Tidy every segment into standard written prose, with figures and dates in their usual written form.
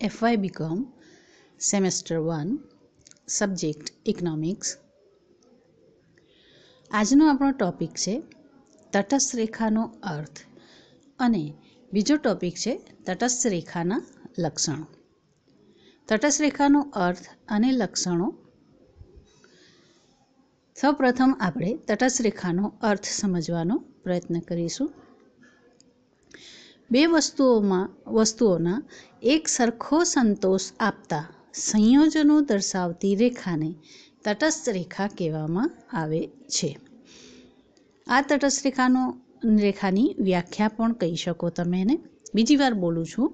FY BCom semester 1 subject economics. આજનો આપણો topic છે તટસ્થ રેખાનો અર્થ અને બીજો ટોપિક છે તટસ્થ રેખાના લક્ષણો। તટસ્થ રેખાનો અર્થ અને લક્ષણો। સૌપ્રથમ આપણે તટસ્થ રેખાનો અર્થ સમજવાનો પ્રયત્ન કરીશું। બે વસ્તુઓના એક સરખો સંતોષ આપતા સંયોજનો દર્શાવતી રેખાને તટસ્થ રેખા કહેવામાં આવે છે। આ તટસ્થ રેખાની વ્યાખ્યા પણ કહી શકો તમે એને। બીજી વાર બોલું છું,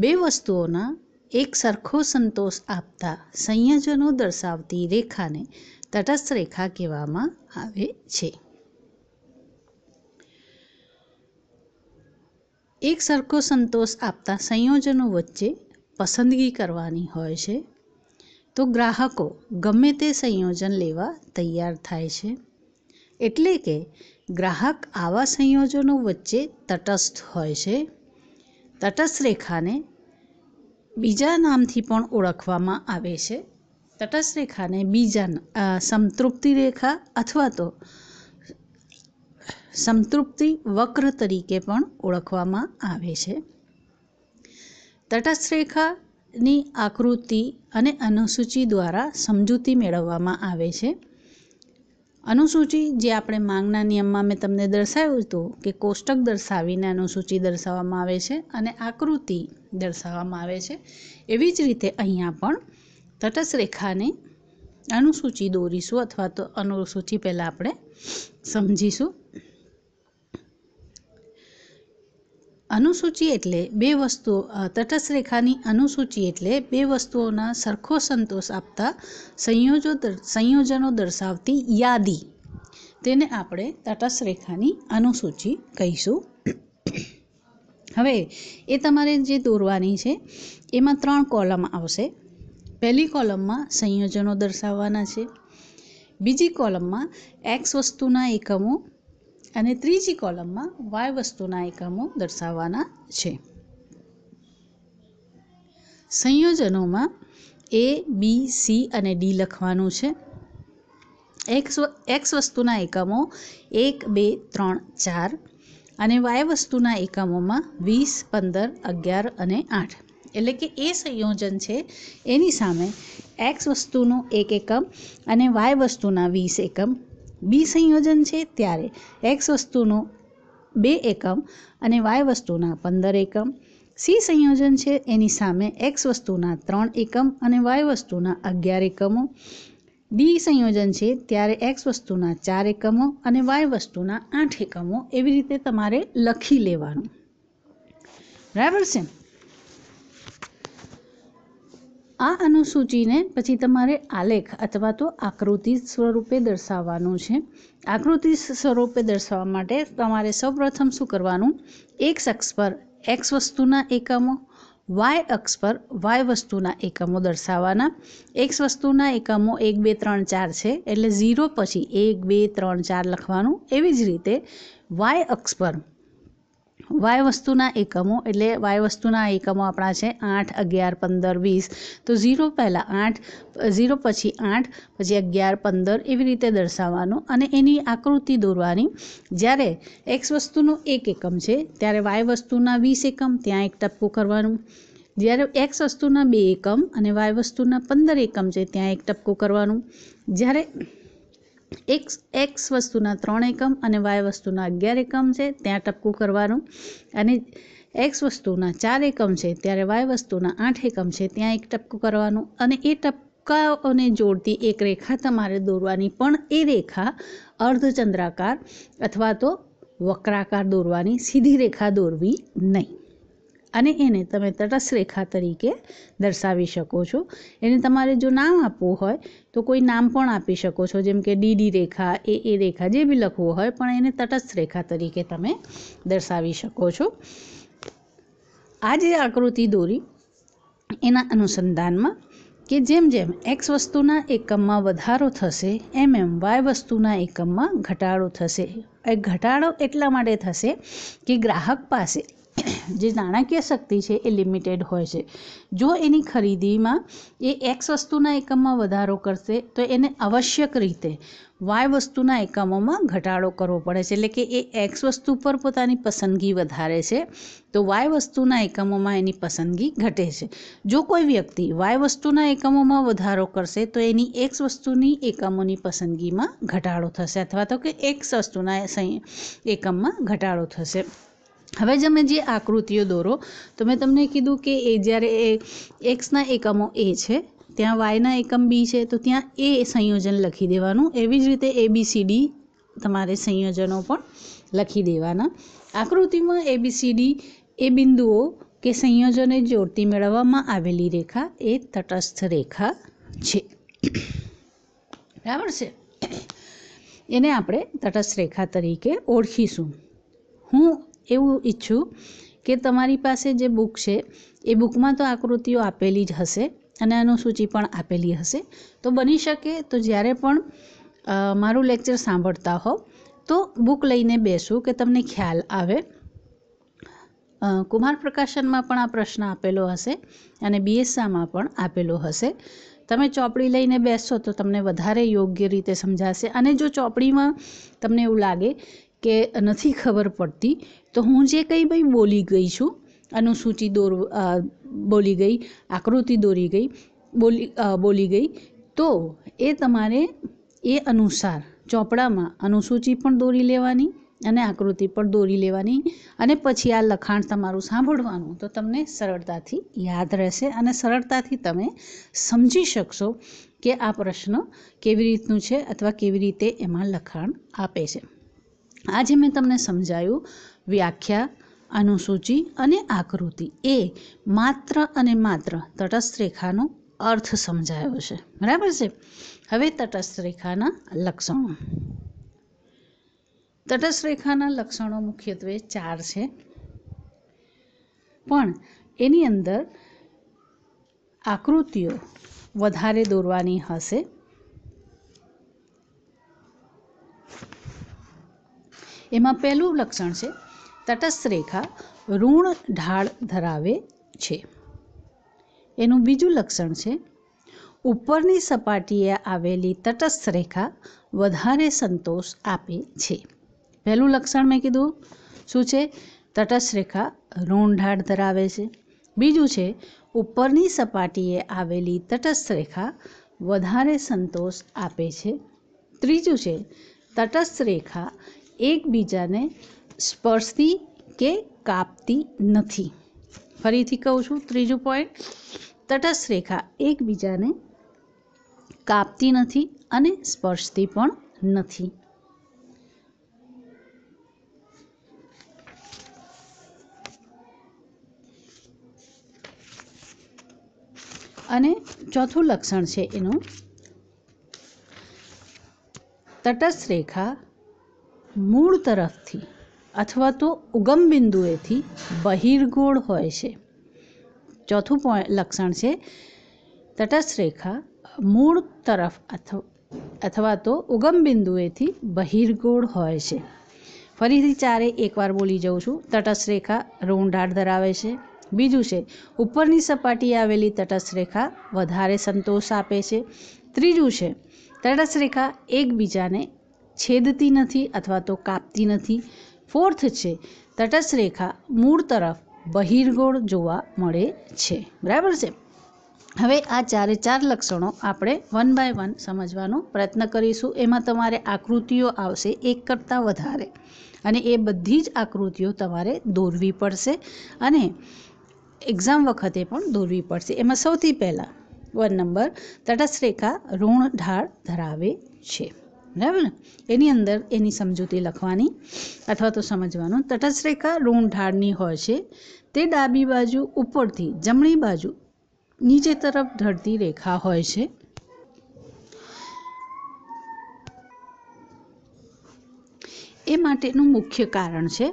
બે વસ્તુઓના એક સરખો સંતોષ આપતા સંયોજનો દર્શાવતી રેખાને તટસ્થ રેખા કહેવામાં આવે છે। એક સરખો સંતોષ આપતા સંયોજનો વચ્ચે પસંદગી કરવાની હોય છે તો ગ્રાહકો ગમે તે સંયોજન લેવા તૈયાર થાય છે। એટલે કે ગ્રાહક આવા સંયોજનો વચ્ચે તટસ્થ હોય છે। તટસ્થ રેખાને બીજા નામથી પણ ઓળખવામાં આવે છે। તટસ્થ રેખાને સંતૃપ્તિ રેખા અથવા તો સંતૃપ્તિ વક્ર તરીકે પણ ઓળખવામાં આવે છે। તટસ્થ રેખાની આકૃતિ અને અનુસૂચિ દ્વારા સમજૂતી મેળવવામાં આવે છે। અનુસૂચિ જે આપણે માંગના નિયમમાં મેં તમને દર્શાવ્યું હતું કે કોષ્ટક દર્શાવીને અનુસૂચિ દર્શાવવામાં આવે છે અને આકૃતિ દર્શાવવામાં આવે છે, એવી જ રીતે અહીંયા પણ તટસ્થ રેખાની અનુસૂચિ દોરીશું અથવા તો અનુસૂચિ પહેલાં આપણે સમજીશું। અનુસૂચિ એટલે તટસ્થ રેખાની અનુસૂચિ એટલે બે વસ્તુઓના સરખો સંતોષ આપતા સંયોજનો દર્શાવતી યાદી, તેને આપણે તટસ્થ રેખાની અનુસૂચિ કહીશું। હવે એ તમારે જે દોરવાની છે એમાં 3 કોલમ આવશે। પહેલી કોલમમાં સંયોજનો દર્શાવવાના છે, બીજી કોલમમાં x વસ્તુના એકમો અને ત્રીજી કોલમમાં y વસ્તુના એકમો દર્શાવવાના છે। સંયોજનોમાં A, B, C અને D લખવાનું છે। x વસ્તુના એકમો 1, 2, 3, 4 અને y વસ્તુના એકમોમાં 20, 15, 11 અને 8। એટલે કે એ સંયોજન છે એની સામે x વસ્તુનું 1 એકમ અને y વસ્તુના 20 એકમ। બી સંયોજન છે ત્યારે x વસ્તુનું 2 એકમ અને y વસ્તુના 15 એકમ। સી સંયોજન છે એની સામે x વસ્તુના 3 એકમ અને y વસ્તુના 11 એકમો। ડી સંયોજન છે ત્યારે x વસ્તુના 4 એકમો અને y વસ્તુના 8 એકમો। એવી રીતે તમારે લખી લેવાનું, બરાબર છે। આ અનુસૂચિને પછી તમારે આલેખ અથવા તો આકૃતિ સ્વરૂપે દર્શાવવાનું છે। આકૃતિ સ્વરૂપે દર્શાવવા માટે તમારે સૌપ્રથમ શું કરવાનું, x અક્ષ પર x વસ્તુના એકમો, y અક્ષ પર y વસ્તુના એકમો દર્શાવવાના। x વસ્તુના એકમો 1, 2, 3, 4 છે એટલે 0 પછી 1, 2, 3, 4 લખવાનું। એવી જ રીતે y અક્ષ પર y વસ્તુના એકમો એટલે y વસ્તુના એકમો આપણા છે 8, 11, 15, 20, તો 0 પહેલાં 8, 0 પછી 8, પછી 11, 15 એવી રીતે દર્શાવવાનું અને એની આકૃતિ દોરવાની। જ્યારે x વસ્તુનું 1 એકમ છે ત્યારે y વસ્તુના 20 એકમ, ત્યાં એક ટપકું કરવાનું। જ્યારે x વસ્તુના 2 એકમ અને y વસ્તુના 15 એકમ છે ત્યાં એક ટપકું કરવાનું। જ્યારે x વસ્તુના 3 એકમ અને y વસ્તુના 11 એકમ છે ત્યાં ટપકું કરવાનું અને x વસ્તુના 4 એકમ છે ત્યારે y વસ્તુના 8 એકમ છે ત્યાં એક ટપકું કરવાનું અને એ ટપકાઓને જોડતી એક રેખા તમારે દોરવાની, પણ એ રેખા અર્ધચંદ્રાકાર અથવા તો વક્રાકાર દોરવાની, સીધી રેખા દોરવી નહીં અને એને તમે તટસ્થ રેખા તરીકે દર્શાવી શકો છો। એને તમારે જો નામ આપવું હોય તો કોઈ નામ પણ આપી શકો છો, જેમ કે DD રેખા, એ રેખા, જે બી લખવું હોય, પણ એને તટસ્થ રેખા તરીકે તમે દર્શાવી શકો છો। આ જે આકૃતિ દોરી એના અનુસંધાનમાં કે જેમ જેમ x વસ્તુના એકમમાં વધારો થશે એમ y વસ્તુના એકમમાં ઘટાડો થશે। એ ઘટાડો એટલા માટે થશે કે ગ્રાહક પાસે જે નાણાકીય શક્તિ છે એ લિમિટેડ હોય છે. જો એની ખરીદીમાં એ એક્સ વસ્તુના એકમમાં વધારો કરશે તો એને આવશ્યક રીતે વાય વસ્તુના એકમોમાં ઘટાડો કરવો પડે છે. એટલે કે એ એક્સ વસ્તુ પર પોતાની પસંદગી વધારે છે તો વાય વસ્તુના એકમોમાં એની પસંદગી ઘટે છે. જો કોઈ વ્યક્તિ વાય વસ્તુના એકમોમાં વધારો કરશે તો એની એક્સ વસ્તુની એકમોની પસંદગીમાં ઘટાડો થશે અથવા તો કે એક્સ વસ્તુના એકમમાં ઘટાડો થશે. હવે તમે જે આકૃતિઓ દોરો તો મેં તમને કીધું કે એ જ્યારે એક્સના એકમો એ છે ત્યાં વાયના એકમ બી છે તો ત્યાં એ સંયોજન લખી દેવાનું. એવી જ રીતે ABCD તમારે સંયોજનો પણ લખી દેવાના. આકૃતિમાં ABCD એ બિંદુઓ કે સંયોજને જોડતી મેળવવામાં આવેલી રેખા એ તટસ્થ રેખા છે. બરાબર છે, એને આપણે તટસ્થ રેખા તરીકે ઓળખીશું. હું એવું ઈચ્છું કે તમારી પાસે જે બુક છે એ બુકમાં તો આકૃતિઓ આપેલી જ હશે અને અનુસૂચિ પણ આપેલી હશે. તો બની શકે તો જ્યારે પણ મારું લેક્ચર સાંભળતા હો તો બુક લઈને બેસું કે તમને ખ્યાલ આવે. કુમાર પ્રકાશનમાં પણ આ પ્રશ્ન આપેલો હશે અને BSAમાં પણ આપેલો હશે. તમે ચોપડી લઈને બેસશો તો તમને વધારે યોગ્ય રીતે સમજાશે. અને જો ચોપડીમાં તમને એવું લાગે કે નથી ખબર પડતી તો હું જે કંઈ ભાઈ બોલી ગઈ છું, અનુસૂચિ બોલી ગઈ, આકૃતિ બોલી ગઈ તો એ તમારે એ અનુસાર ચોપડામાં અનુસૂચિ પણ દોરી લેવાની અને આકૃતિ પણ દોરી લેવાની અને પછી આ લખાણ તમારું સાંભળવાનું. તો તમને સરળતાથી યાદ રહેશે અને સરળતાથી તમે સમજી શકશો કે આ પ્રશ્ન કેવી રીતનું છે અથવા કેવી રીતે એમાં લખાણ આપે છે. આજે મેં તમને સમજાયું વ્યાખ્યા, અનુસૂચિ અને આકૃતિ એ માત્ર અને માત્ર તટસ્થ રેખાનો અર્થ સમજાયો છે. બરાબર છે. હવે તટસ્થ રેખાના લક્ષણો. તટસ્થ રેખાના લક્ષણો મુખ્યત્વે 4 છે, પણ એની અંદર આકૃતિઓ વધારે દોરવાની હશે. એમાં પહેલું લક્ષણ છે તટસ્થ રેખા ઋણ ઢાળ ધરાવે છે. એનું બીજું લક્ષણ છે ઉપરની સપાટીએ આવેલી તટસ્થ રેખા વધારે સંતોષ આપે છે. પહેલું લક્ષણ મેં કીધું શું છે? તટસ્થ રેખા ઋણ ઢાળ ધરાવે છે. બીજું છે ઉપરની સપાટીએ આવેલી તટસ્થ રેખા વધારે સંતોષ આપે છે. ત્રીજું છે તટસ્થ રેખા એકબીજાને સ્પર્શતી કે કાપતી નથી. ફરીથી કહું છું, ત્રીજું પોઈન્ટ, તટસ્થ રેખા એકબીજાને કાપતી નથી અને સ્પર્શતી પણ નથી. અને ચોથું લક્ષણ છે એનું તટસ્થ રેખા મૂળ તરફથી અથવા તો ઉગમ બિંદુએથી બહિર્ગોળ હોય છે. ચોથું લક્ષણ છે તટસ્થ રેખા મૂળ તરફ અથવા તો ઉગમ બિંદુએથી બહિર્ગોળ હોય છે. ફરીથી ચારે એકવાર બોલી જાઉં છું. તટસ્થ રેખા ઋણ ઢાળ ધરાવે છે. બીજું છે ઉપરની સપાટીએ આવેલી તટસ્થ રેખા વધારે સંતોષ આપે છે. ત્રીજું છે તટસ્થ રેખા એકબીજાને છેદતી નથી અથવા તો કાપતી નથી. ફોર્થ છે તટસ્થ રેખા મૂળ તરફ બહિર્ગોળ જોવા મળે છે. બરાબર છે. હવે આ ચારે ચાર લક્ષણો આપણે 1 by 1 સમજવાનો પ્રયત્ન કરીશું. એમાં તમારે આકૃતિઓ આવશે 1 કરતાં વધારે અને એ બધી જ આકૃતિઓ તમારે દોરવી પડશે અને એક્ઝામ વખતે પણ દોરવી પડશે. એમાં સૌથી પહેલાં 1 નંબર તટસ્થ રેખા ઋણ ઢાળ ધરાવે છે. બરાબર ને? એની અંદર એની સમજૂતી લખવાની અથવા તો સમજવાનું. તટસ્થ રેખા ઋણ ઢાળની હોય છે. તે ડાબી બાજુ ઉપરથી જમણી બાજુ નીચે તરફ ઢળતી રેખા હોય છે. એ માટેનું મુખ્ય કારણ છે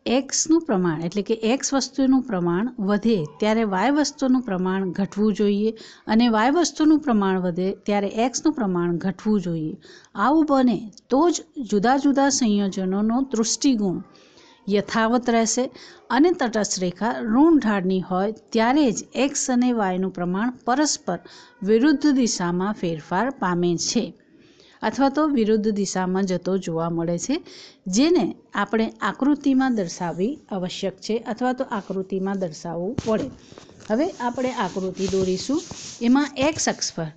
એક્સનું પ્રમાણ, એટલે કે એક્સ વસ્તુનું પ્રમાણ વધે ત્યારે વાય વસ્તુનું પ્રમાણ ઘટવું જોઈએ અને વાય વસ્તુનું પ્રમાણ વધે ત્યારે એક્સનું પ્રમાણ ઘટવું જોઈએ. આવું બને તો જ જુદા જુદા સંયોજનોનો દૃષ્ટિગુણ યથાવત રહેશે અને તટસ્થ રેખા ઋણ ઢાળની હોય ત્યારે જ એક્સ અને વાયનું પ્રમાણ પરસ્પર વિરુદ્ધ દિશામાં ફેરફાર પામે છે અથવા તો વિરુદ્ધ દિશામાં જતો જોવા મળે છે, જેને આપણે આકૃતિમાં દર્શાવવી આવશ્યક છે અથવા તો આકૃતિમાં દર્શાવવું પડે. હવે આપણે આકૃતિ દોરીશું. એમાં એક્સ અક્ષ પર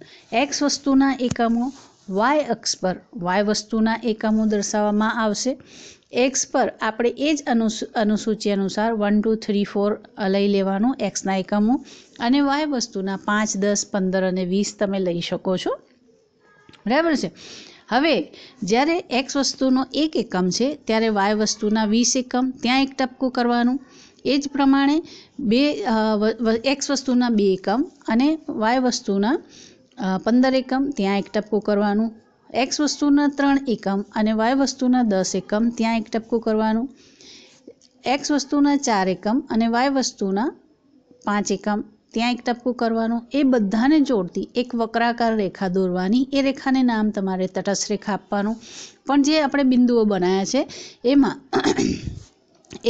એક્સ વસ્તુના એકમો, વાય અક્ષ પર વાય વસ્તુના એકમો દર્શાવવામાં આવશે. એક્સ પર આપણે એ જ અનુસૂચિ અનુસાર 1, 2, 3, 4 લઈ લેવાનું એક્સના એકમો, અને વાય વસ્તુના 5, 10, 15 અને 20 તમે લઈ શકો છો. બરાબર છે. હવે જ્યારે એક્સ વસ્તુનો એક એકમ છે ત્યારે વાય વસ્તુના 20 એકમ, ત્યાં એક ટપકું કરવાનું. એ જ પ્રમાણે એક્સ વસ્તુના 2 એકમ અને વાય વસ્તુના 15 એકમ, ત્યાં એક ટપકું કરવાનું. એક્સ વસ્તુના 3 એકમ અને વાય વસ્તુના 10 એકમ, ત્યાં એક ટપકું કરવાનું. એક્સ વસ્તુના 4 એકમ અને વાય વસ્તુના 5 એકમ, ત્યાં એક ટપકું કરવાનું. એ બધાને જોડતી એક વક્રાકાર રેખા દોરવાની. એ રેખાને નામ તમારે તટસ્થ રેખા આપવાનું. પણ જે આપણે બિંદુઓ બનાવ્યા છે એમાં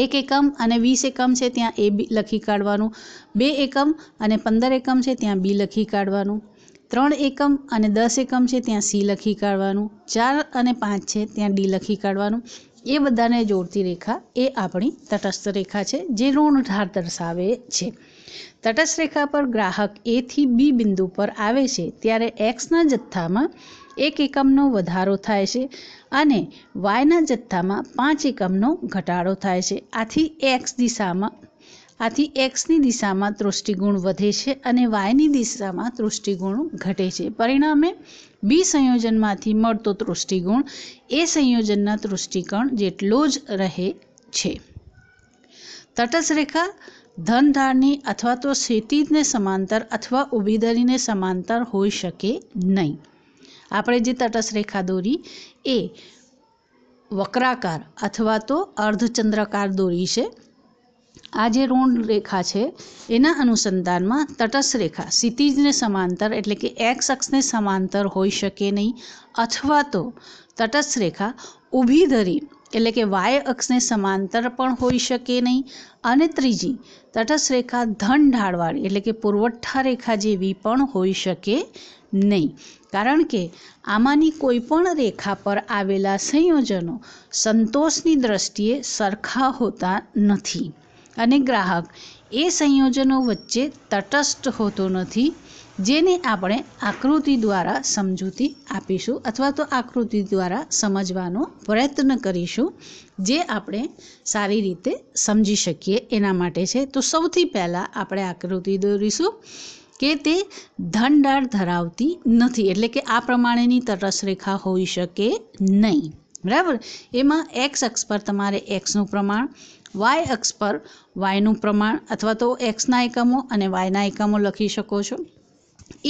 1 એકમ અને 20 એકમ છે ત્યાં એ લખી કાઢવાનું. 2 એકમ અને 15 એકમ છે ત્યાં બી લખી કાઢવાનું. 3 એકમ અને 10 એકમ છે ત્યાં સી લખી કાઢવાનું. 4 અને 5 છે ત્યાં ડી લખી કાઢવાનું. એ બધાને જોડતી રેખા એ આપણી તટસ્થ રેખા છે, જે ઋણ ઢાળ દર્શાવે છે. તટસ્થ રેખા પર ગ્રાહક એ થી બી બિંદુ પર આવે છે ત્યારે એક્સના જથ્થામાં 1 એકમનો વધારો થાય છે અને વાયના જથ્થામાં 5 એકમનો ઘટાડો થાય છે. આથી એક્સની દિશામાં તૃષ્ટિગુણ વધે છે અને વાયની દિશામાં તૃષ્ટિગુણ ઘટે છે. પરિણામે બી સંયોજનમાંથી મળતો તૃષ્ટિગુણ એ સંયોજનના તૃષ્ટિકોણ જેટલો જ રહે છે. તટસ્થ રેખા ધન ઢાળની અથવા તો ક્ષિતિજને સમાંતર અથવા ઊભી ધરીને સમાંતર હોઈ શકે નહીં. આપણે જે તટસ્થ રેખા દોરી એ વક્રાકાર અથવા તો અર્ધચંદ્રાકાર દોરી છે. આ જે ઋણ રેખા છે એના અનુસંધાનમાં તટસ્થ રેખા ક્ષિતિજને સમાંતર એટલે કે એક્સ અક્ષને સમાંતર હોઈ શકે નહીં, અથવા તો તટસ્થ રેખા ઊભી ધરી એટલે કે વાય અક્ષને સમાંતર પણ હોઈ શકે નહીં. અને ત્રીજી તટસ્થ રેખા ધન ઢાળવાળી એટલે કે પુરવઠા રેખા જેવી પણ હોઈ શકે નહીં, કારણ કે આમાંની કોઈ પણ રેખા પર આવેલા સંયોજનો સંતોષની દ્રષ્ટિએ સરખા હોતા નથી અને ગ્રાહક એ સંયોજનો વચ્ચે તટસ્થ હોતો નથી, જેને આપણે આકૃતિ દ્વારા સમજૂતી આપીશું અથવા તો આકૃતિ દ્વારા સમજવાનો પ્રયત્ન કરીશું, જે આપણે સારી રીતે સમજી શકીએ એના માટે છે. તો સૌથી પહેલાં આપણે આકૃતિ દોરીશું કે તે ધન ઢાળ ધરાવતી નથી, એટલે કે આ પ્રમાણેની તટસ્થ રેખા હોઈ શકે નહીં. બરાબર. એમાં એક્સ અક્ષ પર તમારે એક્સનું પ્રમાણ, વાય અક્ષ પર વાયનું પ્રમાણ અથવા તો એક્સના એકમો અને વાયના એકમો લખી શકો છો.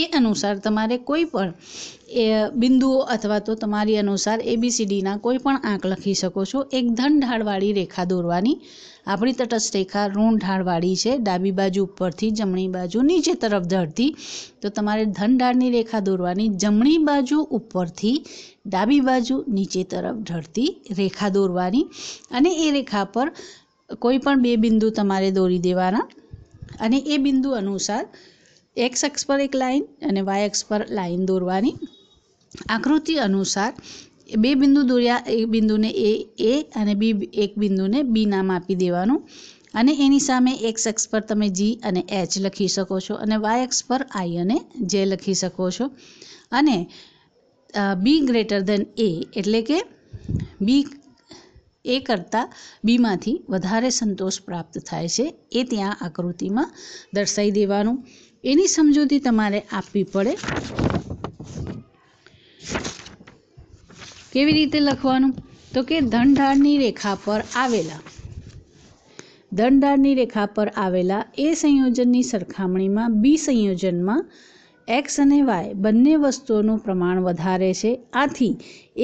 એ અનુસાર તમારે કોઈ પણ બિંદુઓ અથવા તો તમારી અનુસાર ABCDના કોઈ પણ આંક લખી શકો છો. એક ધન ઢાળવાળી રેખા દોરવાની. આપણી તટસ્થ રેખા ઋણ ઢાળવાળી છે, ડાબી બાજુ ઉપરથી જમણી બાજુ નીચે તરફ ઢળતી. તો તમારે ધન ઢાળની રેખા દોરવાની. જમણી બાજુ ઉપરથી ડાબી બાજુ નીચે તરફ ઢળતી રેખા દોરવાની અને એ રેખા પર કોઈ પણ 2 બિંદુ તમારે દોરી દેવાના અને એ બિંદુ અનુસાર એક્સ અક્ષ પર એક લાઈન અને વાય અક્ષ પર લાઈન દોરવાની. આકૃતિ અનુસાર 2 બિંદુ દોર્યા, એક બિંદુને એ અને એક બિંદુને બી નામ આપી દેવાનું અને એની સામે એક્સ અક્ષ પર તમે જી અને એચ લખી શકો છો અને વાય અક્ષ પર આઈ અને જે લખી શકો છો. અને બી ગ્રેટર ધેન એ એટલે કે બી એ કરતાં બીમાંથી વધારે સંતોષ પ્રાપ્ત થાય છે એ ત્યાં આકૃતિમાં દર્શાવી દેવાનું. એની સમજૂતી તમારે આપવી પડે. કેવી રીતે લખવાનું? તો કે ધન ઢાળની રેખા પર આવેલા એ સંયોજનની સરખામણીમાં બી સંયોજનમાં એક્સ અને વાય બંને વસ્તુઓનું પ્રમાણ વધારે છે. આથી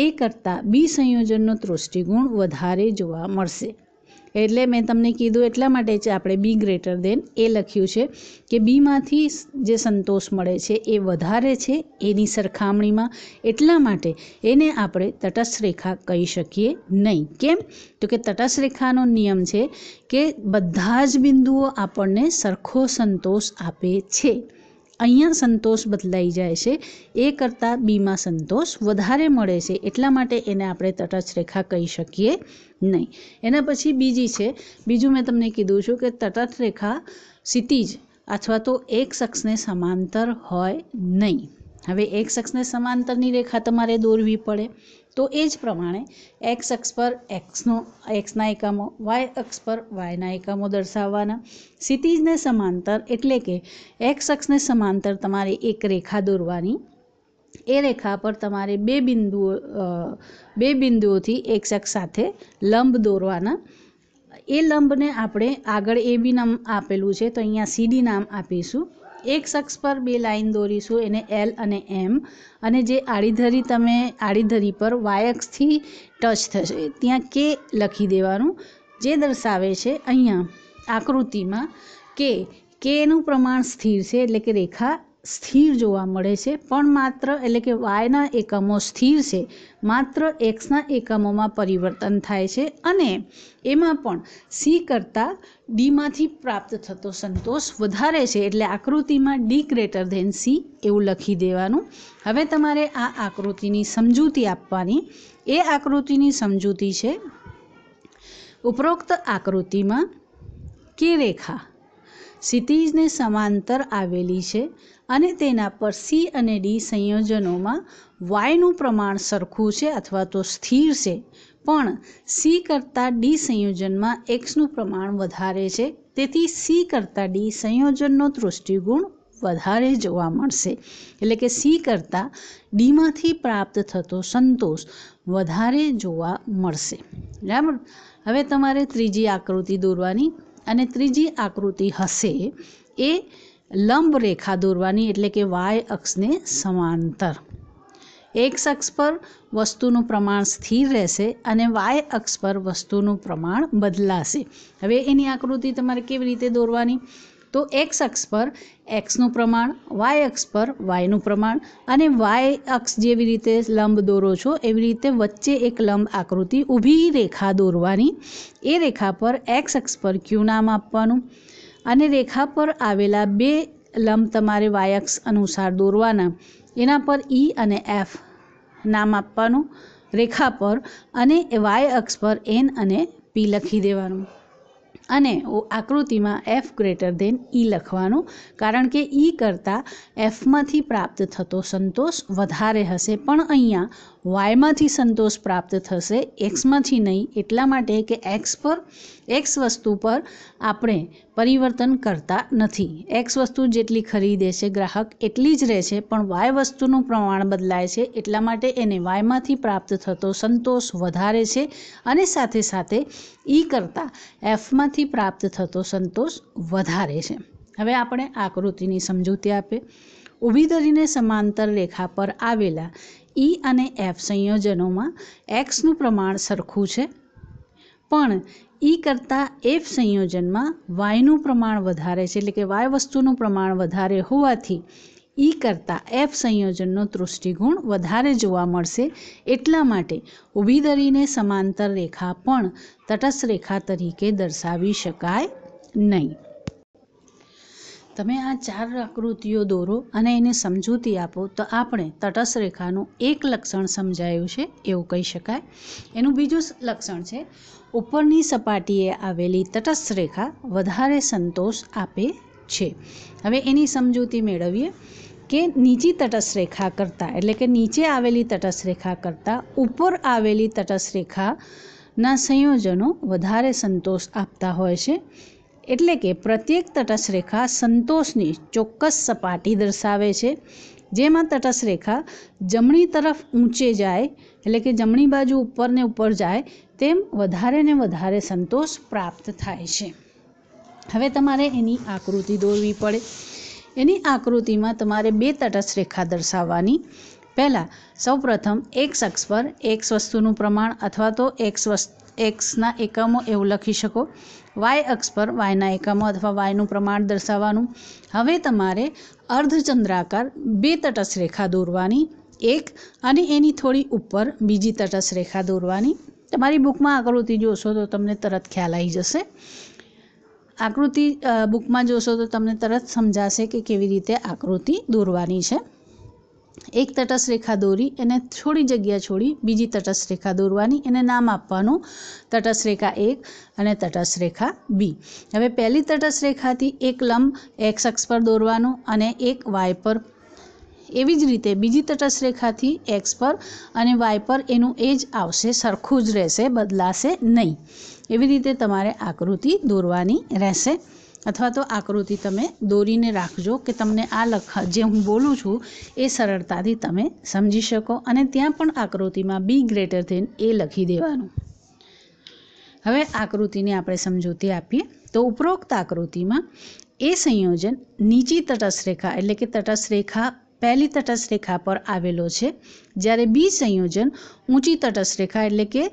એ કરતાં બી સંયોજનનો તૃષ્ટિગુણ વધારે જોવા મળશે. એટલે મેં તમને કીધું એટલા માટે જ આપણે બી ગ્રેટર દેન એ લખ્યું છે કે બીમાંથી જે સંતોષ મળે છે એ વધારે છે એની સરખામણીમાં, એટલા માટે એને આપણે તટસ્થ રેખા કહી શકીએ નહીં. કેમ? તો કે તટસ્થ રેખાનો નિયમ છે કે બધા જ બિંદુઓ આપણને સરખો સંતોષ આપે છે. અહીંયા સંતોષ બદલાઈ જાય છે, એ કરતાં બીમાં સંતોષ વધારે મળે છે, એટલા માટે એને આપણે તટસ્થ રેખા કહી શકીએ નહીં. એના પછી બીજી છે, બીજું મેં તમને કીધું છું કે તટસ્થ રેખા ક્ષિતિજ અથવા તો એક અક્ષને સમાંતર હોય નહીં. હવે એક અક્ષને સમાંતરની રેખા તમારે દોરવી પડે, તો એ જ પ્રમાણે એક્સ અક્ષ પર એક્સના એકમો, વાય અક્ષ પર વાયના એકમો દર્શાવવાના. ક્ષિતિજને સમાંતર એટલે કે એક્સ અક્ષને સમાંતર તમારે એક રેખા દોરવાની. એ રેખા પર તમારે બે બિંદુઓથી એક અક્ષ સાથે લંબ દોરવાના. એ લંબને આપણે આગળ એ બી નામ આપેલું છે, તો અહીંયા સીડી નામ આપીશું. એક અક્ષ પર બે લાઈન દોરીશું, એને એલ અને એમ, અને જે આડીધરી પર વાય અક્ષથી ટચ થશે ત્યાં કે લખી દેવાનું, જે દર્શાવે છે અહીંયા આકૃતિમાં કે કેનું પ્રમાણ સ્થિર છે, એટલે કે રેખા સ્થિર જોવા મળે છે. પણ માત્ર એટલે કે વાયના એકમો સ્થિર છે, માત્ર એક્સના એકમોમાં પરિવર્તન થાય છે, અને એમાં પણ સી કરતાં ડીમાંથી પ્રાપ્ત થતો સંતોષ વધારે છે, એટલે આકૃતિમાં ડી ગ્રેટર ધેન સી એવું લખી દેવાનું. હવે તમારે આ આકૃતિની સમજૂતી આપવાની. એ આકૃતિની સમજૂતી છે, ઉપરોક્ત આકૃતિમાં કે રેખા ક્ષિતિજને સમાંતર આવેલી છે અને તેના પર સી અને ડી સંયોજનોમાં વાયનું પ્રમાણ સરખું છે અથવા તો સ્થિર છે, પણ સી કરતાં ડી સંયોજનમાં એક્સનું પ્રમાણ વધારે છે, તેથી સી કરતાં ડી સંયોજનનો દૃષ્ટિગુણ વધારે જોવા મળશે. એટલે કે સી કરતાં ડીમાંથી પ્રાપ્ત થતો સંતોષ વધારે જોવા મળશે. બરાબર. હવે તમારે ત્રીજી આકૃતિ દોરવાની, અને ત્રીજી આકૃતિ હશે એ લંબ રેખા દોરવાની, એટલે કે વાય અક્ષને સમાંતર. એક્સ અક્ષ પર વસ્તુનું પ્રમાણ સ્થિર રહેશે અને વાય અક્ષ પર વસ્તુનું પ્રમાણ બદલાશે. હવે એની આકૃતિ તમારે કેવી રીતે દોરવાની? તો એક્સ અક્ષ પર એક્સનું પ્રમાણ, વાય અક્ષ પર વાયનું પ્રમાણ, અને વાય અક્ષ જેવી રીતે લંબ દોરો છો એવી રીતે વચ્ચે એક લંબ આકૃતિ ઊભી રેખા દોરવાની. એ રેખા પર એક્સ અક્ષ પર ક્યુ નામ આપવાનું, અને રેખા પર આવેલા બે લંબ તમારે વાય અક્ષ અનુસાર દોરવાના. એના પર ઈ અને એફ નામ આપવાનું રેખા પર, અને વાય અક્ષ પર એન અને પી લખી દેવાનું, અને આકૃતિમાં એફ ગ્રેટર દેન ઈ લખવાનું, કારણ કે ઈ કરતાં એફમાંથી પ્રાપ્ત થતો સંતોષ વધારે હશે, પણ અહીંયા વાયમાંથી સંતોષ પ્રાપ્ત થશે, એક્સમાંથી નહીં. એટલા માટે કે એક્સ વસ્તુ પર આપણે પરિવર્તન કરતા નથી. એક્સ વસ્તુ જેટલી ખરીદે છે ગ્રાહક એટલી જ રહે છે, પણ વાય વસ્તુનું પ્રમાણ બદલાય છે, એટલા માટે એને વાયમાંથી પ્રાપ્ત થતો સંતોષ વધારે છે, અને સાથે સાથે ઈ કરતાં એફમાંથી પ્રાપ્ત થતો સંતોષ વધારે છે. હવે આપણે આકૃતિની સમજૂતી આપે. ઊભી ધરીને સમાંતર રેખા પર આવેલા ઈ અને એફ સંયોજનોમાં એક્સનું પ્રમાણ સરખું છે, પણ ઈ કરતાં એફ સંયોજનમાં વાયનું પ્રમાણ વધારે છે, એટલે કે વાય વસ્તુનું પ્રમાણ વધારે હોવાથી ઈ કરતાં એફ સંયોજનનો દૃષ્ટિગુણ વધારે જોવા મળશે. એટલા માટે ઊભી ધરીને સમાંતર રેખા પણ તટસ્થ રેખા તરીકે દર્શાવી શકાય નહીં. તમે આ 4 આકૃતિઓ દોરો અને એને સમજૂતી આપો તો આપણે તટસ્થ રેખાનું એક લક્ષણ સમજાયું છે એવું કહી શકાય. એનું બીજું લક્ષણ છે, ઉપરની સપાટીએ આવેલી તટસ્થ રેખા વધારે સંતોષ આપે છે. હવે એની સમજૂતી મેળવીએ કે નીચી તટસ્થ રેખા કરતાં, એટલે કે નીચે આવેલી તટસ્થ રેખા કરતાં ઉપર આવેલી તટસ્થ રેખાના સંયોજનો વધારે સંતોષ આપતા હોય છે. એટલે કે પ્રત્યેક તટસ્થ રેખા સંતોષની ચોક્કસ સપાટી દર્શાવે છે, જેમાં તટસ્થ રેખા જમણી તરફ ઊંચે જાય, એટલે કે જમણી બાજુ ઉપર ને ઉપર જાય તેમ વધારે ને વધારે સંતોષ પ્રાપ્ત થાય છે. હવે તમારે એની આકૃતિ દોરવી પડે. એની આકૃતિમાં તમારે 2 તટસ્થ રેખા દર્શાવવાની. પહેલાં સૌપ્રથમ એક્સ અક્ષ પર એક્સ વસ્તુનું પ્રમાણ અથવા તો एक्सना एकमों एवं लखी शको। वाय अक्ष पर वायना एकमों अथवा वायનું પ્રમાણ દર્શાવવાનું। હવે તમારે અર્ધચંદ્રાકાર બે તટસ્થ રેખા દોરવાની, એક અને એની થોડી ઉપર બીજી તટસ્થ રેખા દોરવાની। તમારી બુકમાં આકૃતિ જોશો તો તમને તરત ખ્યાલ આવી જશે। આકૃતિ બુકમાં જોશો તો તમને તરત સમજાશે કે કેવી રીતે આકૃતિ દોરવાની છે। એક તટસ્થ રેખા દોરી એને થોડી જગ્યા છોડી બીજી તટસ્થ રેખા દોરવાની, એને નામ આપવાનું તટસ્થ રેખા 1 અને તટસ્થ રેખા 2। હવે પહેલી તટસ્થ રેખાથી એક લંબ એક્સ અક્ષ પર દોરવાનું અને એક વાય પર। એવી જ રીતે બીજી તટસ્થ રેખાથી એક્સ પર અને વાય પર એનું એ જ આવશે, સરખું જ રહેશે, બદલાશે નહીં। એવી રીતે તમારે આકૃતિ દોરવાની રહેશે, અથવા તો આકૃતિ તમે દોરીને રાખજો કે તમને આ જે હું બોલું છું એ સરળતાથી તમે સમજી શકો। અને ત્યાં પણ આકૃતિમાં બી ગ્રેટર ધેન એ લખી દેવાનું। હવે આકૃતિને આપણે સમજૂતી આપીએ તો ઉપરોક્ત આકૃતિમાં એ સંયોજન નીચી તટસ્થ રેખા એટલે કે તટસ્થ રેખા પહેલી તટસ્થ રેખા પર આવેલો છે, જ્યારે બી સંયોજન ઊંચી તટસ્થ રેખા એટલે કે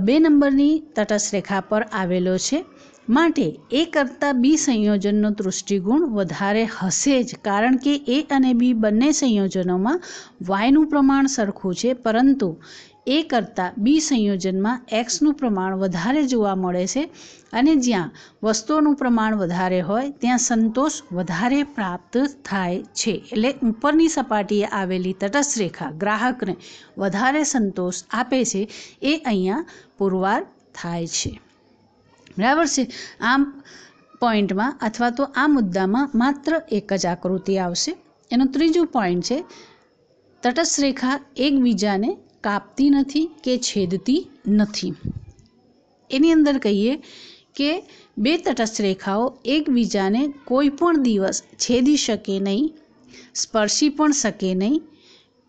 2 નંબરની તટસ્થ રેખા પર આવેલો છે। માટે એ કરતાં બી સંયોજનનો દૃષ્ટિગુણ વધારે હશે જ, કારણ કે એ અને બી બંને સંયોજનોમાં વાયનું પ્રમાણ સરખું છે, પરંતુ એ કરતાં બી સંયોજનમાં એક્સનું પ્રમાણ વધારે જોવા મળે છે। અને જ્યાં વસ્તુઓનું પ્રમાણ વધારે હોય ત્યાં સંતોષ વધારે પ્રાપ્ત થાય છે। એટલે ઉપરની સપાટીએ આવેલી તટસ્થ રેખા ગ્રાહકને વધારે સંતોષ આપે છે, એ અહીંયા પુરવાર થાય છે। બરાબર છે। આમ પોઈન્ટમાં અથવા તો આ મુદ્દામાં માત્ર એક જ આકૃતિ આવશે। એનું ત્રીજું પોઈન્ટ છે તટસ્થ રેખા એકબીજાને કાપતી નથી કે છેદતી નથી। એની અંદર કહીએ કે બે તટસ્થ રેખાઓ એકબીજાને કોઈ પણ દિવસ છેદી શકે નહીં, સ્પર્શી પણ શકે નહીં,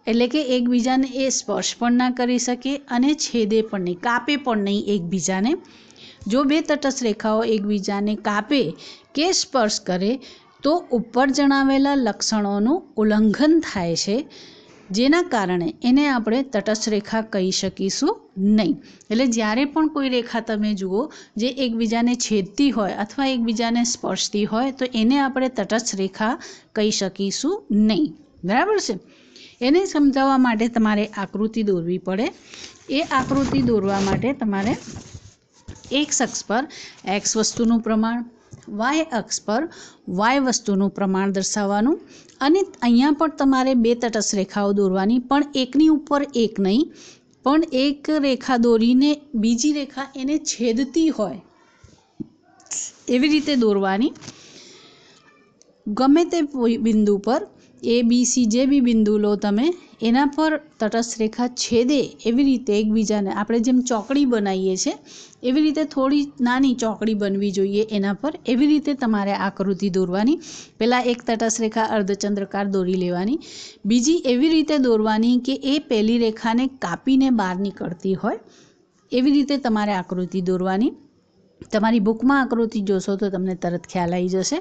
એટલે કે એકબીજાને એ સ્પર્શ પણ ના કરી શકે અને છેદે પણ નહીં, કાપે પણ નહીં એકબીજાને। જો બે તટસ્થ રેખાઓ એકબીજાને કાપે કે સ્પર્શ કરે તો ઉપર જણાવેલા લક્ષણોનું ઉલ્લંઘન થાય છે, જેના કારણે એને આપણે તટસ્થ રેખા કહી શકીશું નહીં। એટલે જ્યારે પણ કોઈ રેખા તમે જુઓ જે એકબીજાને છેદતી હોય અથવા એકબીજાને સ્પર્શતી હોય તો એને આપણે તટસ્થ રેખા કહી શકીશું નહીં। બરાબર છે। એને સમજાવવા માટે તમારે આકૃતિ દોરવી પડે। એ આકૃતિ દોરવા માટે તમારે એક્સ અક્ષ પર એક્સ વસ્તુનું પ્રમાણ, વાય અક્ષ પર વાય વસ્તુનું પ્રમાણ દર્શાવવાનું। અને અહીંયા પણ તમારે બે તટસ્થ રેખાઓ દોરવાની, પણ એકની ઉપર એક નહીં, પણ એક રેખા દોરીને બીજી રેખા એને છેદતી હોય એવી રીતે દોરવાની। ગમે તે બિંદુ પર એ બી સી જે બી બિંદુ લો તમે, એના પર તટસ્થ રેખા છેદે એવી રીતે એકબીજાને આપણે જેમ ચોકડી બનાવીએ છીએ એવી રીતે થોડી નાની ચોકડી બનવી જોઈએ એના પર, એવી રીતે તમારે આકૃતિ દોરવાની। પહેલાં એક તટસ્થ રેખા અર્ધચંદ્રકાર દોરી લેવાની, બીજી એવી રીતે દોરવાની કે એ પહેલી રેખાને કાપીને બહાર નીકળતી હોય, એવી રીતે તમારે આકૃતિ દોરવાની। તમારી બુકમાં આકૃતિ જોશો તો તમને તરત ખ્યાલ આવી જશે।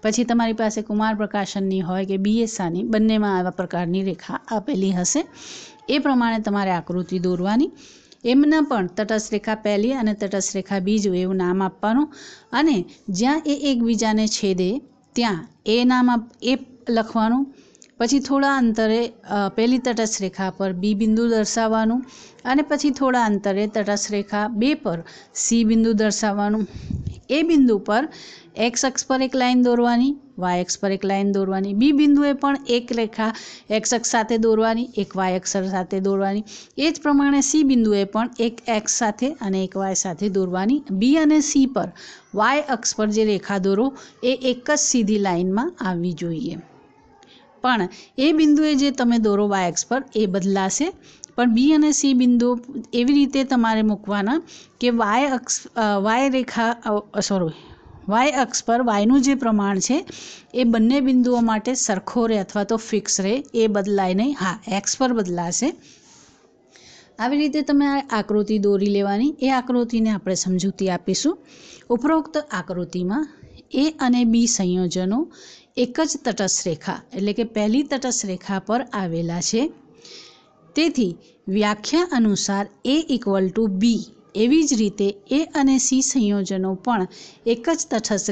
પછી તમારી પાસે કુમાર પ્રકાશનની હોય કે બીએસઆની, બંનેમાં આવા પ્રકારની રેખા આપેલી હશે, એ પ્રમાણે તમારે આકૃતિ દોરવાની। એમના પણ તટસ્થ રેખા પહેલી અને તટસ્થ રેખા બીજું એવું નામ આપવાનું, અને જ્યાં એ એકબીજાને છેદે ત્યાં એ નામ એ લખવાનું। પછી થોડા અંતરે પહેલી તટસ્થ રેખા પર બી બિંદુ દર્શાવવાનું, અને પછી થોડા અંતરે તટસ્થ રેખા 2 પર સી બિંદુ દર્શાવવાનું। એ બિંદુ પર એક્સ અક્ષ પર એક લાઈન દોરવાની, વાય અક્ષ પર એક લાઈન દોરવાની, બી બિંદુએ પણ એક રેખા એક્સ અક્ષ સાથે દોરવાની, એક વાય અક્ષ સાથે દોરવાની। એ જ પ્રમાણે સી બિંદુએ પણ એક એક્સ સાથે અને એક વાય સાથે દોરવાની। બી અને સી પર વાય અક્ષ પર જે રેખા દોરો એ એક જ સીધી લાઈનમાં આવવી જોઈએ, પણ એ બિંદુએ જે તમે દોરો વાય અક્ષ પર એ બદલાશે। પણ બી અને સી બિંદુ એવી રીતે તમારે મૂકવાના કે વાય અક્ષ પર વાયનું જે પ્રમાણ છે એ બંને બિંદુઓ માટે સરખો રહે અથવા તો ફિક્સ રહે, એ બદલાય નહીં। હા, એક્સ પર બદલાશે। આવી રીતે તમે આ આકૃતિ દોરી લેવાની। એ આકૃતિને આપણે સમજૂતી આપીશું। ઉપરોક્ત આકૃતિમાં એ અને બી સંયોજનો એક જ તટસ્થ રેખા એટલે કે પહેલી તટસ્થ રેખા પર આવેલા છે, તેથી વ્યાખ્યા અનુસાર A = B એવી જ રીતે એ અને સી સંયોજનો પણ એક જ તટસ્થ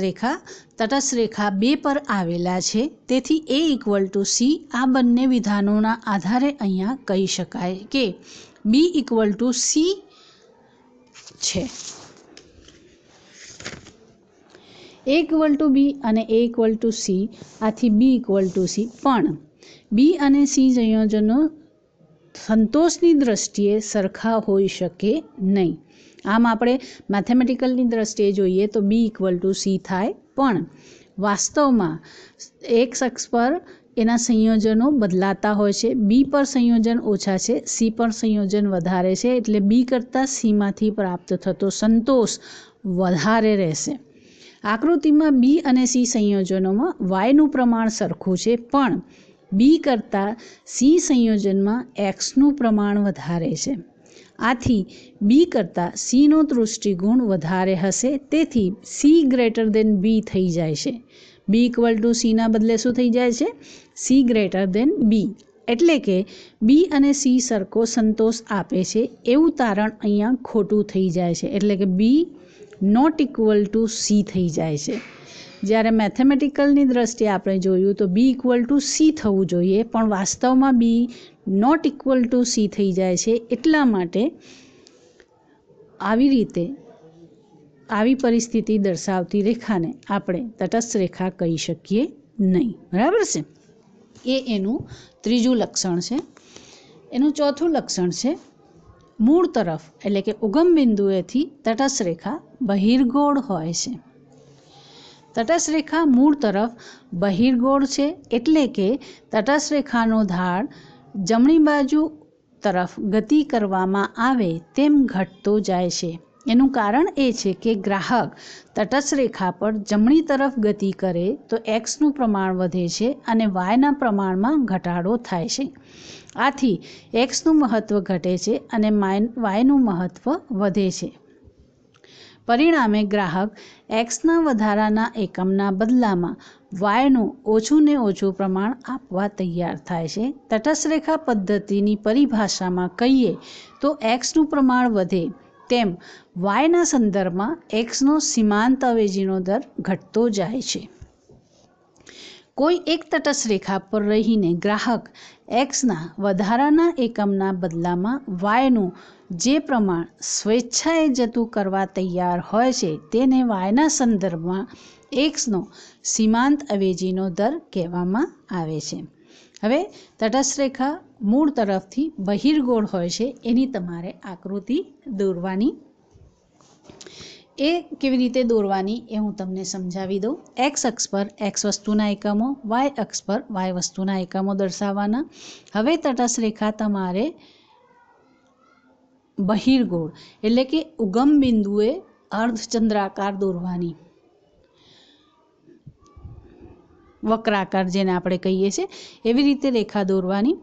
રેખા 2 પર આવેલા છે. તેથી એ ઇક્વલ ટુ સી આ બંને વિધાનોના આધારે અહીંયા કહી શકાય કે બી ઇક્વલ ટુ સી છે. એ ઇક્વલ ટુ બી અને એ ઇક્વલ ટુ સી, આથી બી ઇક્વલ ટુ સી. પણ બી અને સી સંયોજનો સંતોષની દ્રષ્ટિએ સરખા હોઈ શકે નહીં. આમ આપણે મેથેમેટિકલની દ્રષ્ટિએ જોઈએ તો બી ઇક્વલ ટુ સી થાય, પણ વાસ્તવમાં એક્સ અક્ષ પર એના સંયોજનો બદલાતા હોય છે. બી પર સંયોજન ઓછા છે, સી પર સંયોજન વધારે છે, એટલે બી કરતાં સીમાંથી પ્રાપ્ત થતો સંતોષ વધારે રહેશે. આકૃતિમાં બી અને સી સંયોજનોમાં વાયનું પ્રમાણ સરખું છે, પણ બી કરતાં સી સંયોજનમાં એક્સનું પ્રમાણ વધારે છે. આથી બી કરતાં સીનો દૃષ્ટિગુણ વધારે હશે, તેથી સી ગ્રેટર દેન બી થઈ જાય છે. બી ઇક્વલ ટુ સીના બદલે શું થઈ જાય છે? સી ગ્રેટર દેન બી. એટલે કે બી અને સી સરખો સંતોષ આપે છે એવું તારણ અહીંયા ખોટું થઈ જાય છે. એટલે કે બી નોટ ઇક્વલ ટુ સી થઈ જાય છે. જ્યારે મેથેમેટિકલની દ્રષ્ટિએ આપણે જોયું તો બી ઇક્વલ ટુ સી થવું જોઈએ, પણ વાસ્તવમાં બી નોટ ઇક્વલ ટુ સી થઈ જાય છે. એટલા માટે આવી પરિસ્થિતિ દર્શાવતી રેખાને આપણે તટસ્થ રેખા કહી શકીએ નહીં. બરાબર છે? એ એનું ત્રીજું લક્ષણ છે. એનું ચોથું લક્ષણ છે મૂળ તરફ એટલે કે ઉગમ બિંદુએથી તટસ્થ રેખા બહિર્ગોળ હોય છે. તટસ્થ રેખા મૂળ તરફ બહિર્ગોળ છે, એટલે કે તટસ્થ રેખાનો ઢાળ જમણી બાજુ તરફ ગતિ કરવામાં આવે તેમ ઘટતો જાય છે. એનું કારણ એ છે કે ગ્રાહક તટસ્થ રેખા પર જમણી તરફ ગતિ કરે તો એક્સનું પ્રમાણ વધે છે અને વાયના પ્રમાણમાં ઘટાડો થાય છે. આથી એક્સનું મહત્ત્વ ઘટે છે અને વાયનું મહત્ત્વ વધે છે. પરિણામે ગ્રાહક એક્સના વધારાના એકમના બદલામાં વાયનું ઓછું ને ઓછું પ્રમાણ આપવા તૈયાર થાય છે. તટસ્થ રેખા પદ્ધતિની પરિભાષામાં કહીએ તો એક્સનું પ્રમાણ વધે તેમ વાયના સંદર્ભમાં એક્સનો સીમાંત અવેજીનો દર ઘટતો જાય છે. કોઈ એક તટસ્થ રેખા પર રહીને ગ્રાહક એક્સના વધારાના એકમના બદલામાં વાયનું જે પ્રમાણ સ્વેચ્છાએ જતું કરવા તૈયાર હોય છે તેને વાયના સંદર્ભમાં એક્સનો સીમાંત અવેજીનો દર કહેવામાં આવે છે. હવે તટસ્થ રેખા મૂળ તરફથી બહિર્ગોળ હોય છે, એની તમારે આકૃતિ દોરવાની. એ કેવી રીતે દોરવાની એ હું તમને સમજાવી દઉં. એક્સ અક્ષ પર એક્સ વસ્તુના એકમો, વાય અક્ષ પર વાય વસ્તુના એકમો દર્શાવવાના. હવે તટસ્થ રેખા તમારે બહિર્ગોળ એટલે કે ઉગમ બિંદુએ અર્ધચંદ્રાકાર દોરવાની, વક્રાકાર જેને આપણે કહીએ છીએ એવી રીતે રેખા દોરવાની.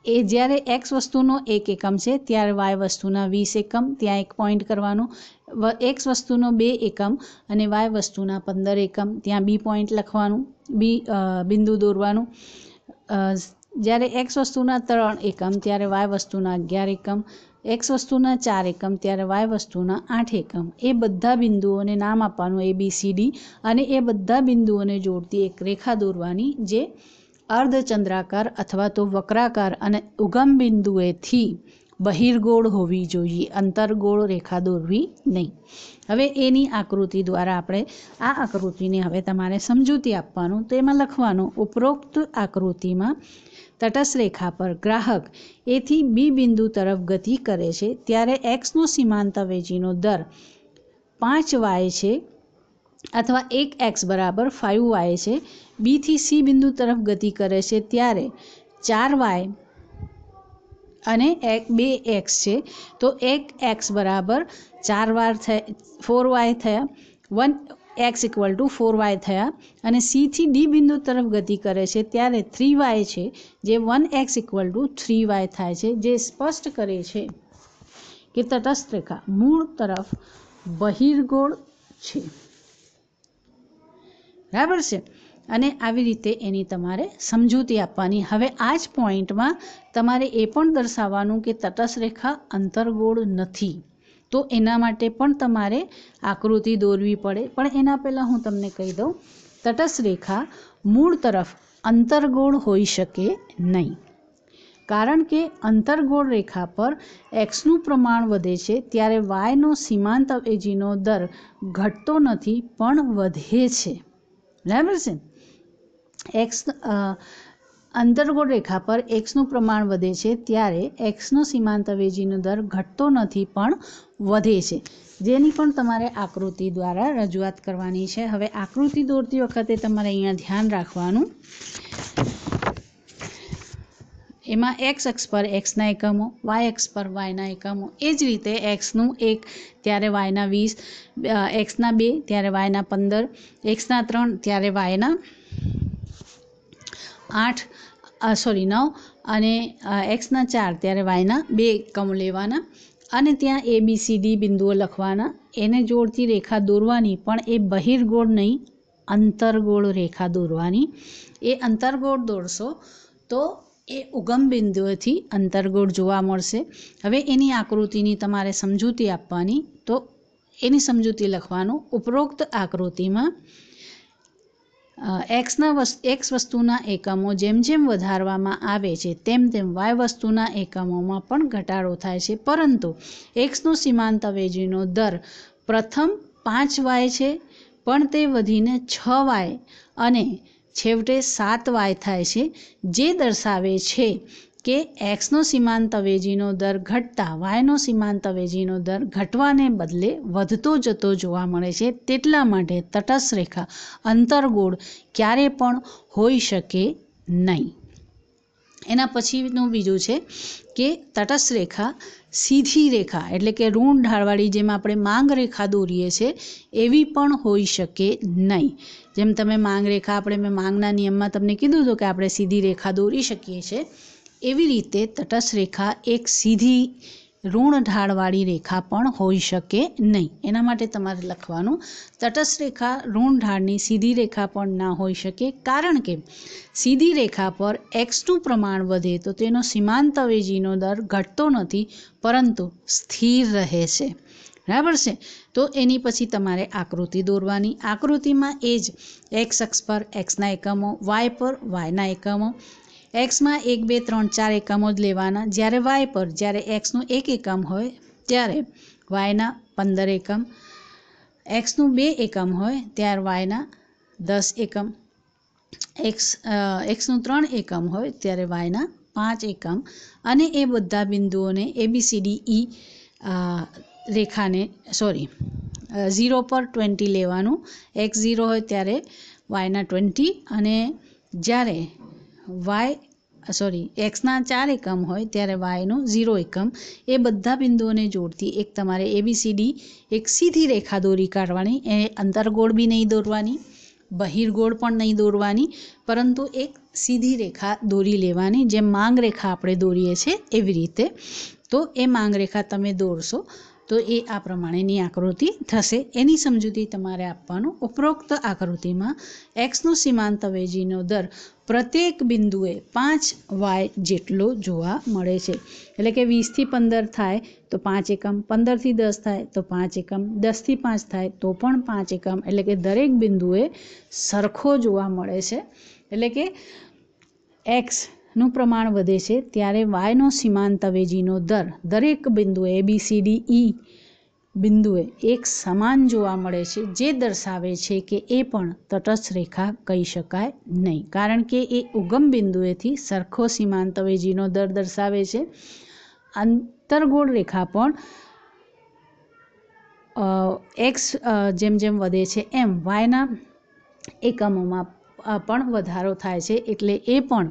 એ જ્યારે એક્સ વસ્તુનો એક એકમ છે ત્યારે વાય વસ્તુના 20 એકમ ત્યાં એક પોઈન્ટ કરવાનું, એક્સ વસ્તુનો 2 એકમ અને વાય વસ્તુના 15 એકમ ત્યાં બી પોઈન્ટ લખવાનું, બિંદુ દોરવાનું. જ્યારે એક્સ વસ્તુના 3 એકમ ત્યારે વાય વસ્તુના 11 એકમ, એક્સ વસ્તુના 4 એકમ ત્યારે વાય વસ્તુના 8 એકમ. એ બધા બિંદુઓને નામ આપવાનું ABCD અને એ બધા બિંદુઓને જોડતી એક રેખા દોરવાની જે અર્ધચંદ્રાકાર અથવા તો વક્રાકાર અને ઉગમ બિંદુએથી બહિર્ગોળ હોવી જોઈએ, અંતર્ગોળ રેખા દોરવી નહીં. હવે એની આકૃતિ દ્વારા આપણે આ આકૃતિને હવે તમારે સમજૂતી આપવાનું. તો એમાં લખવાનું ઉપરોક્ત આકૃતિમાં તટસ્થ રેખા પર ગ્રાહક એથી બી બિંદુ તરફ ગતિ કરે છે ત્યારે એક્સનો સીમાંત અવેજીનો દર 5y છે અથવા 1x બરાબર 5y છે. બીથી સી બિંદુ તરફ ગતિ કરે છે ત્યારે 4y અને 2x છે, તો 1x બરાબર 4y થયા, 1x ઇક્વલ ટુ 4y થયા. અને સીથી ડી બિંદુ તરફ ગતિ કરે છે ત્યારે 3y છે જે 1x ઇક્વલ ટુ 3y થાય છે, જે સ્પષ્ટ કરે છે કે તટસ્થ રેખા મૂળ તરફ બહિર્ગોળ છે. બરાબર છે? અને આવી રીતે એની તમારે સમજૂતી આપવાની. હવે આ જ પોઈન્ટમાં તમારે એ પણ દર્શાવવાનું કે તટસ્થ રેખા અંતર્ગોળ નથી. તો એના માટે પણ તમારે આકૃતિ દોરવી પડે. પણ એના પહેલાં હું તમને કહી દઉં, તટસ્થ રેખા મૂળ તરફ અંતર્ગોળ હોઈ શકે નહીં, કારણ કે અંતર્ગોળ રેખા પર એક્સનું પ્રમાણ વધે છે ત્યારે વાયનો સીમાંત અવેજીનો દર ઘટતો નથી પણ વધે છે. બરાબર છે. અંતર્ગોળ રેખા પર એક્સનું પ્રમાણ વધે છે ત્યારે એક્સનો સીમાંત અવેજીનો દર ઘટતો નથી પણ વધે છે, જેની પણ તમારે આકૃતિ દ્વારા રજૂઆત કરવાની છે. હવે આકૃતિ દોરતી વખતે તમારે અહીંયા ધ્યાન રાખવાનું, એમાં એક્સ અક્ષ પર એક્સના એકમો, વાય અક્ષ પર વાયના એકમો, એ જ રીતે એક્સનું 1 ત્યારે વાયના 20, એક્સના 2 ત્યારે વાયના 15, એક્સના 3 ત્યારે વાયના 9 અને એક્સના 4 ત્યારે વાયના 2 એકમો લેવાના અને ત્યાં ABCD બિંદુઓ લખવાના. એને જોડતી રેખા દોરવાની, પણ એ બહિર્ગોળ નહીં, અંતર્ગોળ રેખા દોરવાની. એ અંતર્ગોળ દોરશો તો એ ઉગમ બિંદુએથી અંતર્ગોળ જોવા મળશે. હવે એની આકૃતિની તમારે સમજૂતી આપવાની, તો એની સમજૂતી લખવાનું. ઉપરોક્ત આકૃતિમાં એક્સ વસ્તુના એકમો જેમ જેમ વધારવામાં આવે છે તેમ તેમ વાય વસ્તુના એકમોમાં પણ ઘટાડો થાય છે, પરંતુ એક્સનો સીમાંત અવેજીનો દર પ્રથમ 5y છે, પણ તે વધીને 6y અને છેવટે 7y થાય છે, જે દર્શાવે છે કે એક્સનો સીમાંત અવેજીનો દર ઘટતા વાયનો સીમાંત અવેજીનો દર ઘટવાને બદલે વધતો જતો જોવા મળે છે. તેટલા માટે તટસ્થ રેખા અંતર્ગોળ ક્યારે પણ હોઈ શકે નહીં. એના પછીનું બીજું છે કે તટસ્થ રેખા સીધી રેખા એટલે કે ઋણ ઢાળવાળી, જેમ આપણે માંગ રેખા દોરીએ છીએ એવી પણ હોઈ શકે નહીં. જેમ તમે માંગ રેખા, મેં માંગના નિયમમાં તમને કીધું હતું કે આપણે સીધી રેખા દોરી શકીએ છીએ, એવી રીતે તટસ્થ રેખા એક સીધી ઋણ ઢાળવાળી રેખા પણ હોઈ શકે નહીં. એના માટે તમારે લખવાનું, તટસ્થ રેખા ઋણ ઢાળની સીધી રેખા પણ ના હોઈ શકે, કારણ કે સીધી રેખા પર એક્સનું પ્રમાણ વધે તો તેનો સીમાંત અવેજીનો દર ઘટતો નથી પરંતુ સ્થિર રહે છે. બરાબર છે. તો એની પછી તમારે આકૃતિ દોરવાની. આકૃતિમાં એ જ એક્સ અક્ષ પર એક્સના એકમો, વાય પર વાયના એકમો, એક્સમાં 1, 2, 3, 4 એકમો જ લેવાના. જ્યારે વાય પર, જ્યારે એક્સનું 1 એકમ હોય ત્યારે વાયના 15 એકમ, એક્સનું 2 એકમ હોય ત્યારે વાયના 10 એકમ, એક્સનું 3 એકમ હોય ત્યારે વાયના 5 એકમ, અને એ બધા બિંદુઓને ABCDE રેખાને 0 પર 20 લેવાનું. એક્સ 0 હોય ત્યારે વાયના 20, અને જ્યારે એક્સના 4 એકમ હોય ત્યારે વાયનું 0 એકમ. એ બધા બિંદુઓને જોડતી એક તમારે ABCD એક સીધી રેખા દોરી કાઢવાની. એ અંતર્ગોળ બી નહીં દોરવાની, બહિર્ગોળ પણ નહીં દોરવાની, પરંતુ એક સીધી રેખા દોરી લેવાની, જેમ માંગ રેખા આપણે દોરીએ છીએ એવી રીતે. તો એ માંગ રેખા તમે દોરશો તો એ આ પ્રમાણેની આકૃતિ થશે. એની સમજૂતી તમારે આપવાનું. ઉપરોક્ત આકૃતિમાં એક્સનો સીમાંત અવેજીનો દર પ્રત્યેક બિંદુએ 5y જેટલો જોવા મળે છે. એટલે કે 20 થી 15 થાય તો 5 એકમ, 15 થી 10 થાય તો 5 એકમ, 10 થી 5 થાય તો પણ 5 એકમ, એટલે કે દરેક બિંદુએ સરખો જોવા મળે છે. એટલે કે એક્સનું પ્રમાણ વધે છે ત્યારે વાયનો સીમાંત અવેજીનો દર દરેક બિંદુએ ABCDE બિંદુએ એક સમાન જોવા મળે છે, જે દર્શાવે છે કે એ પણ તટસ્થ રેખા કહી શકાય નહીં, કારણ કે એ ઉગમ બિંદુએથી સરખો સીમાંત અવેજીનો દર દર્શાવે છે. અંતર્ગોળ રેખા પણ એક્સ જેમ જેમ વધે છે એમ વાયના એકમોમાં પણ વધારો થાય છે, એટલે એ પણ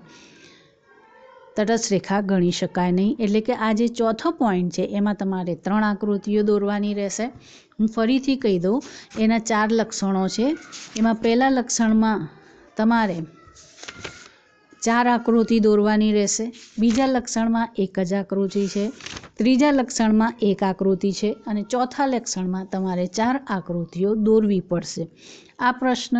તટસ્થ રેખા ગણી શકાય નહીં. એટલે કે આ જે ચોથો પોઈન્ટ છે એમાં તમારે 3 આકૃતિઓ દોરવાની રહેશે. હું ફરીથી કહી દઉં, એના 4 લક્ષણો છે. એમાં પહેલા લક્ષણમાં તમારે 4 આકૃતિ દોરવાની રહેશે, બીજા લક્ષણમાં 1 જ આકૃતિ છે, ત્રીજા લક્ષણમાં 1 આકૃતિ છે, અને ચોથા લક્ષણમાં તમારે 4 આકૃતિઓ દોરવી પડશે. આ પ્રશ્ન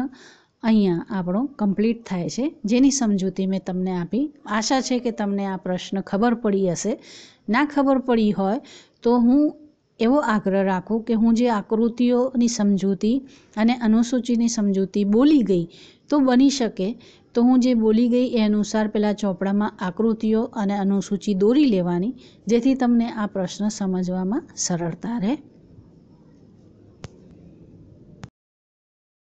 અહીંયા આપણો કમ્પ્લીટ થાય છે, જેની સમજૂતી મેં તમને આપી. આશા છે કે તમને આ પ્રશ્ન ખબર પડી હશે. ના ખબર પડી હોય તો હું એવો આગ્રહ રાખું કે હું જે આકૃતિઓની સમજૂતી અને અનુસૂચિની સમજૂતી બોલી ગઈ તો બની શકે તો હું જે બોલી ગઈ એ અનુસાર પહેલાં ચોપડામાં આકૃતિઓ અને અનુસૂચિ દોરી લેવાની, જેથી તમને આ પ્રશ્ન સમજવામાં સરળતા રહે.